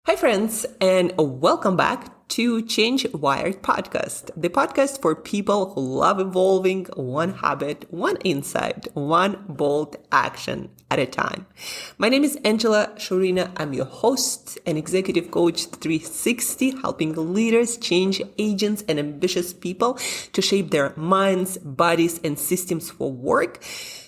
Hi, friends, and welcome back to Change Wired Podcast, the podcast for people who love evolving one habit, one insight, one bold action at a time. My name is Angela Shurina. I'm your host and executive coach 360, helping leaders, change agents, and ambitious people to shape their minds, bodies, and systems for work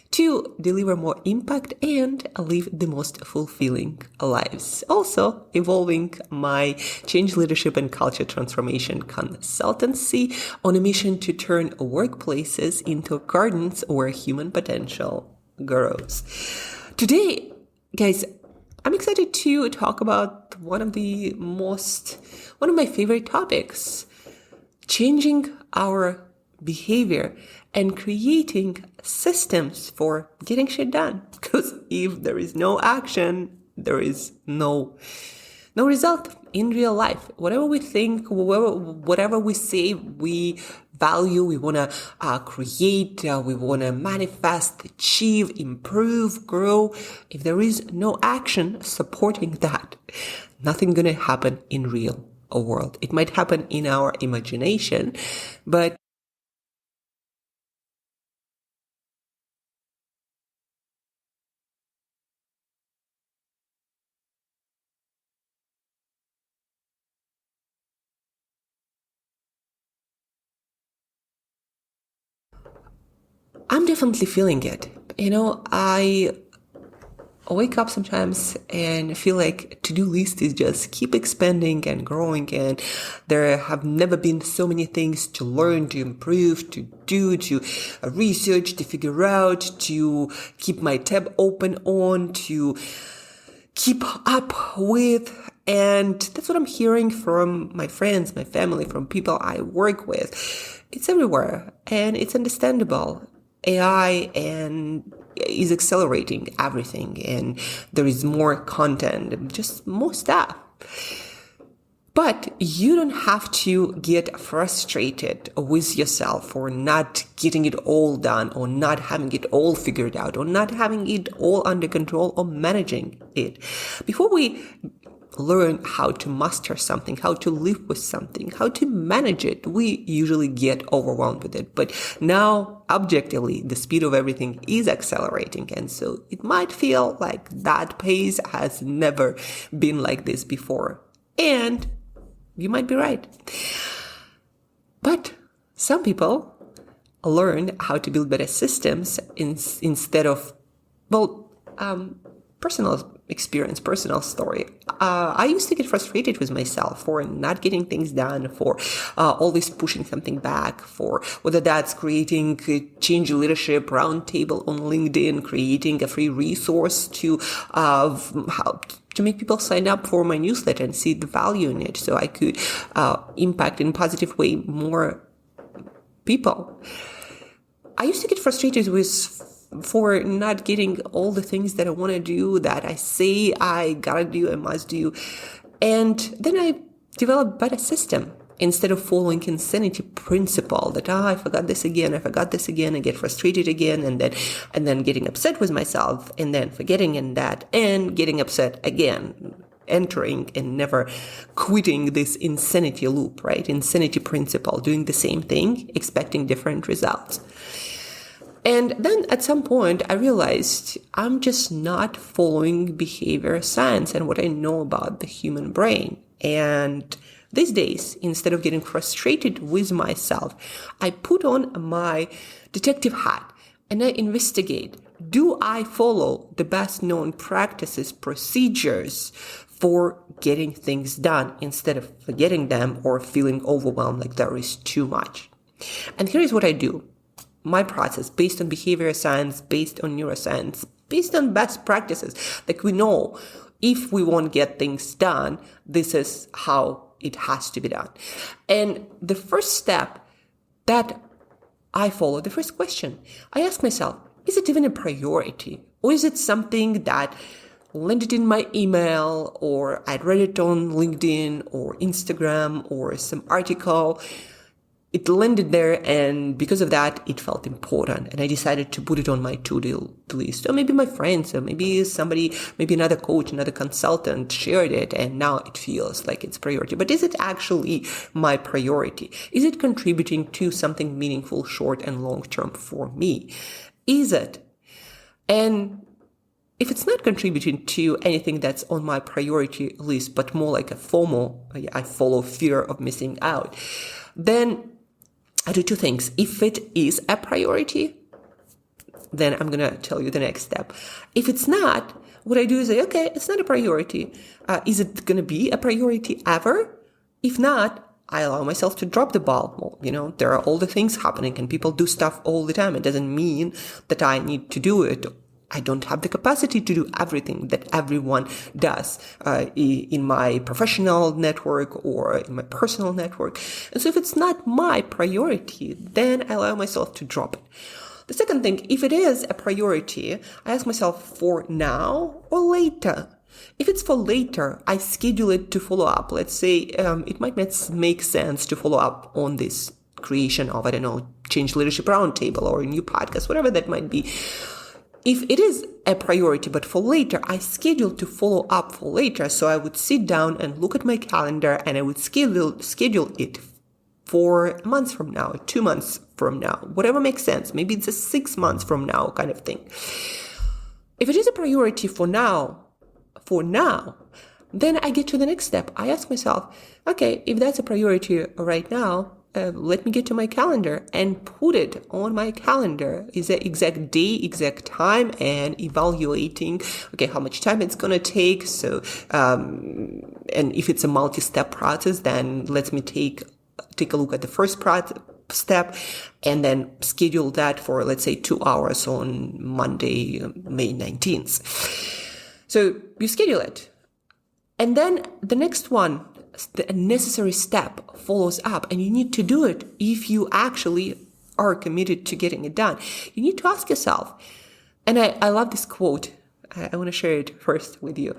to deliver more impact and live the most fulfilling lives. Also, evolving my change leadership and culture transformation consultancy on a mission to turn workplaces into gardens where human potential grows. Today, guys, I'm excited to talk about one of my favorite topics, changing our behavior and creating systems for getting shit done. Because if there is no action, there is no result in real life. Whatever we think, whatever we say, we value, we want to create, we want to manifest, achieve, improve, grow. If there is no action supporting that, nothing going to happen in real world. It might happen in our imagination, but I'm definitely feeling it. I wake up sometimes and feel like to-do list is just keep expanding and growing, and there have never been so many things to learn, to improve, to do, to research, to figure out, to keep my tab open on, to keep up with. And that's what I'm hearing from my friends, my family, from people I work with. It's everywhere, and it's understandable. AI is accelerating everything, and there is more content, just more stuff. But you don't have to get frustrated with yourself for not getting it all done, or not having it all figured out, or not having it all under control, or managing it. Before we learn how to master something, how to live with something, how to manage it, we usually get overwhelmed with it. But now, objectively, the speed of everything is accelerating. And so it might feel like that pace has never been like this before. And you might be right. But some people learn how to build better systems instead of, personal experience, personal story. I used to get frustrated with myself for not getting things done, for always pushing something back, for whether that's creating a change leadership roundtable on LinkedIn, creating a free resource to make people sign up for my newsletter and see the value in it, so I could impact in a positive way more people. I used to get frustrated for not getting all the things that I want to do, that I say I gotta do, I must do. And then I developed a better system instead of following insanity principle that, I forgot this again, I get frustrated again, and then getting upset with myself, and then forgetting that, and getting upset again, entering and never quitting this insanity loop, right? Insanity principle, doing the same thing, expecting different results. And then at some point, I realized I'm just not following behavior science and what I know about the human brain. And these days, instead of getting frustrated with myself, I put on my detective hat and I investigate. Do I follow the best known practices, procedures for getting things done instead of forgetting them or feeling overwhelmed like there is too much? And here is what I do. My process, based on behavior science, based on neuroscience, based on best practices. Like, we know if we want to get things done, this is how it has to be done. And the first step that I follow, the first question, I ask myself, is it even a priority? Or is it something that landed in my email, or I read it on LinkedIn or Instagram or some article? it landed there, and because of that, it felt important. And I decided to put it on my to-do list. Or maybe my friends, or maybe somebody, maybe another coach, another consultant shared it, and now it feels like it's priority. But is it actually my priority? Is it contributing to something meaningful, short and long term for me? Is it? And if it's not contributing to anything that's on my priority list, but more like a FOMO, I follow fear of missing out, then I do two things. If it is a priority, then I'm going to tell you the next step. If it's not, what I do is say, okay, it's not a priority. Is it going to be a priority ever? If not, I allow myself to drop the ball. Well, there are all the things happening and people do stuff all the time. It doesn't mean that I need to do it. I don't have the capacity to do everything that everyone does in my professional network or in my personal network. And so if it's not my priority, then I allow myself to drop it. The second thing, if it is a priority, I ask myself for now or later. If it's for later, I schedule it to follow up. Let's say it might make sense to follow up on this creation of, Change Leadership Roundtable or a new podcast, whatever that might be. If it is a priority, but for later, I schedule to follow up for later. So I would sit down and look at my calendar and I would schedule it for a month from now, 2 months from now, whatever makes sense. Maybe it's a 6 months from now kind of thing. If it is a priority for now, then I get to the next step. I ask myself, okay, if that's a priority right now, let me get to my calendar and put it on my calendar. Is the exact day, exact time, and evaluating, okay, how much time it's going to take. So, and if it's a multi-step process, then let me take a look at the first step and then schedule that for, let's say, 2 hours on Monday, May 19th. So you schedule it. And then the next one, the necessary step follows up, and you need to do it if you actually are committed to getting it done. You need to ask yourself, and I love this quote. I want to share it first with you.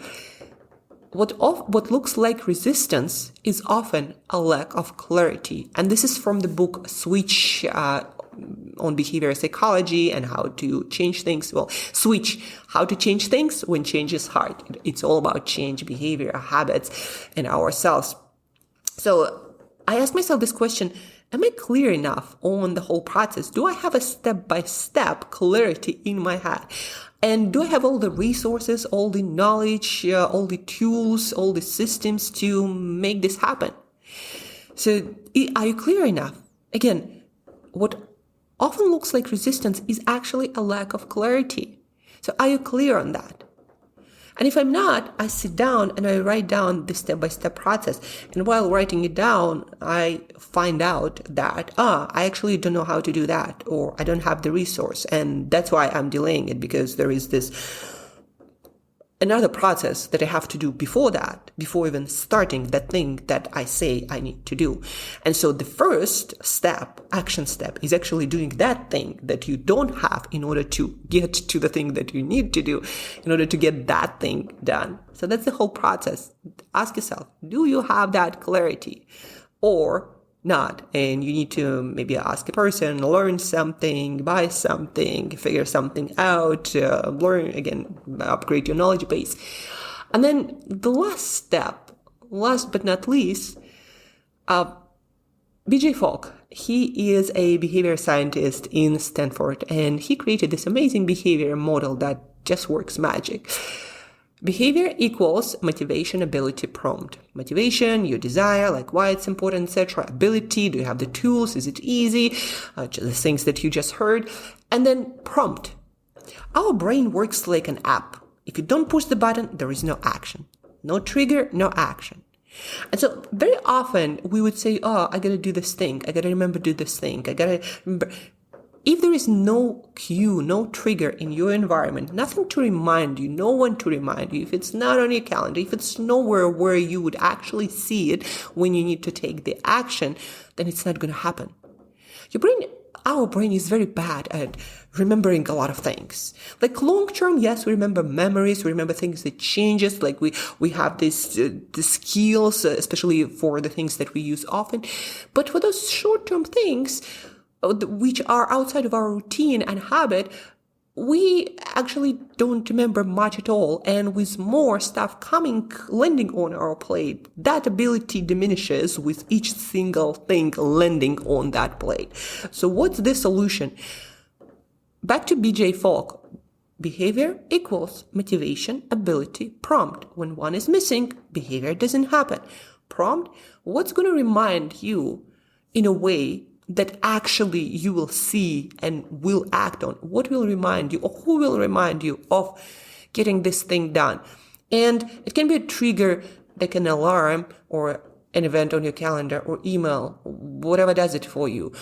What looks like resistance is often a lack of clarity. And this is from the book Switch on behavioral psychology and how to change things. Well, Switch, how to change things when change is hard. It's all about change, behavior, habits, and ourselves. So I ask myself this question, am I clear enough on the whole process? Do I have a step-by-step clarity in my head? And do I have all the resources, all the knowledge, all the tools, all the systems to make this happen? So are you clear enough? Again, what often looks like resistance is actually a lack of clarity. So are you clear on that? And if I'm not, I sit down and I write down the step-by-step process. And while writing it down, I find out that, I actually don't know how to do that, or I don't have the resource. And that's why I'm delaying it, because there is another process that I have to do before that, before even starting that thing that I say I need to do. And so the first step, action step, is actually doing that thing that you don't have in order to get to the thing that you need to do, in order to get that thing done. So that's the whole process. Ask yourself, do you have that clarity or not? And you need to maybe ask a person, learn something, buy something, figure something out, learn again, upgrade your knowledge base. And then the last step, last but not least, BJ Fogg, he is a behavior scientist in Stanford, and he created this amazing behavior model that just works magic. Behavior equals motivation, ability, prompt. Motivation, your desire, like why it's important, etc. Ability, do you have the tools? Is it easy? The things that you just heard. And then prompt. Our brain works like an app. If you don't push the button, there is no action. No trigger, no action. And so very often we would say, I gotta do this thing. I gotta remember to do this thing. I gotta remember. If there is no cue, no trigger in your environment, nothing to remind you, no one to remind you, if it's not on your calendar, if it's nowhere where you would actually see it when you need to take the action, then it's not going to happen. Your brain our brain is very bad at remembering a lot of things. Like long term, yes, we remember memories, we remember things that changes, like we have this the skills, especially for the things that we use often. But for those short term things, which are outside of our routine and habit, we actually don't remember much at all. And with more stuff landing on our plate, that ability diminishes with each single thing landing on that plate. So what's the solution? Back to BJ Fogg. Behavior equals motivation, ability, prompt. When one is missing, behavior doesn't happen. Prompt, what's going to remind you in a way that actually you will see and will act on? What will remind you, or who will remind you of getting this thing done? And it can be a trigger, like an alarm or an event on your calendar or email, whatever does it for you.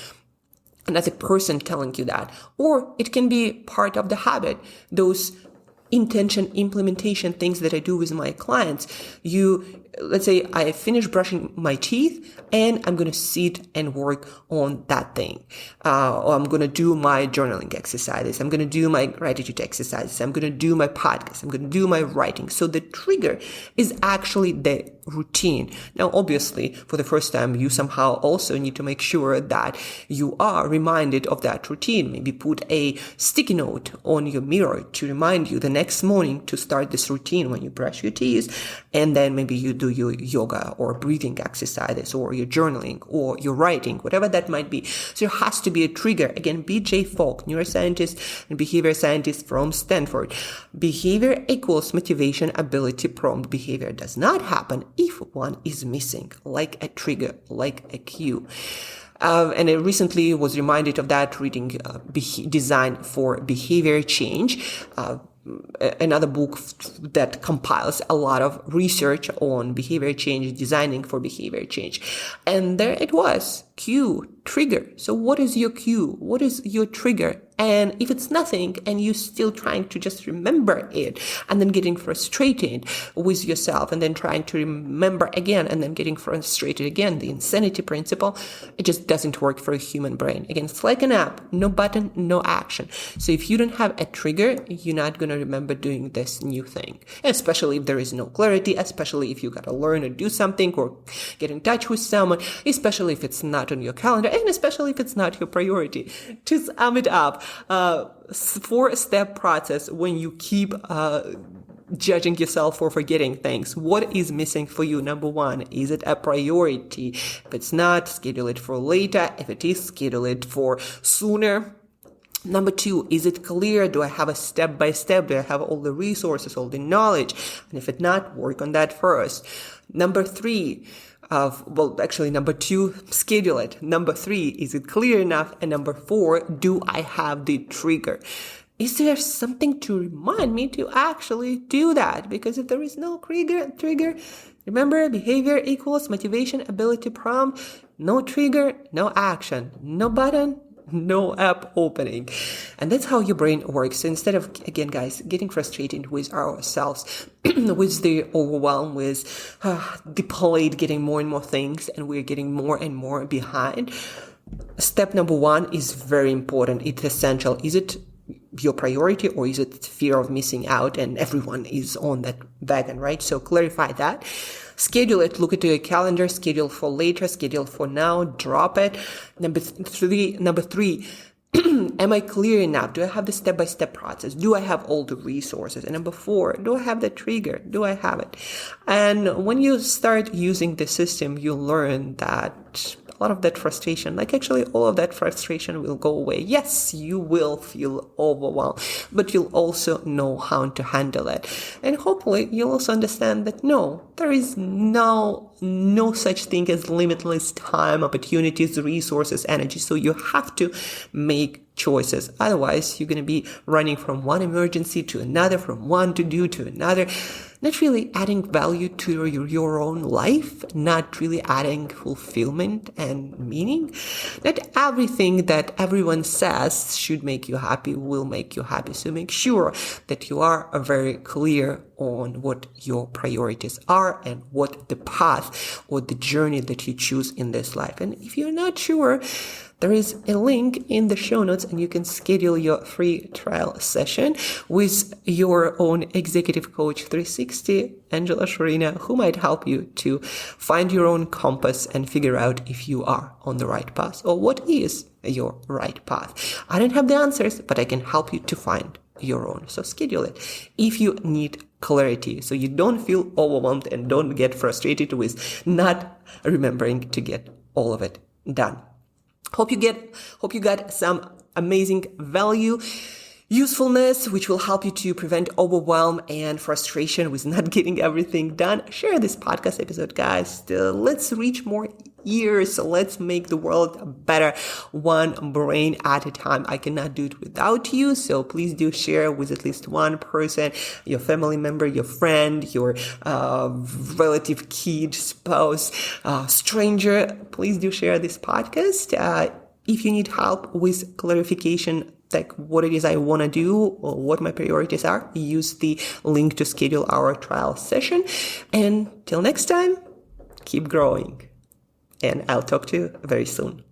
Another person telling you that. Or it can be part of the habit, those intention implementation things that I do with my clients. Let's say I finish brushing my teeth and I'm going to sit and work on that thing. Or I'm going to do my journaling exercises. I'm going to do my gratitude exercises. I'm going to do my podcast. I'm going to do my writing. So the trigger is actually the routine. Now, obviously, for the first time, you somehow also need to make sure that you are reminded of that routine. Maybe put a sticky note on your mirror to remind you the next morning to start this routine when you brush your teeth. And then maybe you do your yoga or breathing exercises or your journaling or your writing, whatever that might be. So there has to be a trigger. Again, BJ Fogg, neuroscientist and behavior scientist from Stanford. Behavior equals motivation, ability, prompt. Behavior does not happen if one is missing, like a trigger, like a cue. And I recently was reminded of that reading Design for Behavior Change, another book that compiles a lot of research on behavior change, designing for behavior change. And there it was, cue, trigger. So what is your cue? What is your trigger? And if it's nothing and you're still trying to just remember it and then getting frustrated with yourself and then trying to remember again and then getting frustrated again, the insanity principle, it just doesn't work for a human brain. Again, it's like an app, no button, no action. So if you don't have a trigger, you're not going to remember doing this new thing, especially if there is no clarity, especially if you got to learn or do something or get in touch with someone, especially if it's not on your calendar, and especially if it's not your priority. To sum it up, 4-step process when you keep judging yourself for forgetting things. What is missing for you? Number 1, is it a priority? If it's not, schedule it for later. If it is, schedule it for sooner. Number 2, is it clear? Do I have a step-by-step? Do I have all the resources, all the knowledge? And if it's not, work on that first. Number 3, number 2, schedule it. Number 3, is it clear enough? And number 4, do I have the trigger? Is there something to remind me to actually do that? Because if there is no trigger, remember, behavior equals motivation, ability, prompt. No trigger, no action. No button, no app opening. And that's how your brain works. So instead of, again, guys, getting frustrated with ourselves, with the overwhelm, with the plate getting more and more things, and we're getting more and more behind, step number 1 is very important. It's essential. Is it your priority, or is it fear of missing out and everyone is on that wagon, right? So clarify that. Schedule it. Look at your calendar. Schedule for later. Schedule for now. Drop it. Number three. Am I clear enough? Do I have the step-by-step process? Do I have all the resources? And number 4, do I have the trigger? Do I have it? And when you start using the system, you'll learn that a lot of that frustration, like actually all of that frustration, will go away. Yes, you will feel overwhelmed, but you'll also know how to handle it. And hopefully you'll also understand that no, there is no such thing as limitless time, opportunities, resources, energy. So you have to make choices. Otherwise, you're going to be running from one emergency to another, from one to-do to another, not really adding value to your own life, not really adding fulfillment and meaning. Not everything that everyone says should make you happy will make you happy. So make sure that you are very clear on what your priorities are and what the path or the journey that you choose in this life. And if you're not sure, there is a link in the show notes and you can schedule your free trial session with your own executive coach 360, Angela Shurina, who might help you to find your own compass and figure out if you are on the right path or what is your right path. I don't have the answers, but I can help you to find your own. So schedule it. If you need clarity, so you don't feel overwhelmed and don't get frustrated with not remembering to get all of it done. Hope you got some amazing value, usefulness, which will help you to prevent overwhelm and frustration with not getting everything done. Share this podcast episode, guys. Let's reach more ears. Let's make the world better, one brain at a time. I cannot do it without you. So please do share with at least one person, your family member, your friend, your relative, kid, spouse, stranger. Please do share this podcast. If you need help with clarification, like what it is I want to do or what my priorities are, use the link to schedule our trial session. And till next time, keep growing. And I'll talk to you very soon.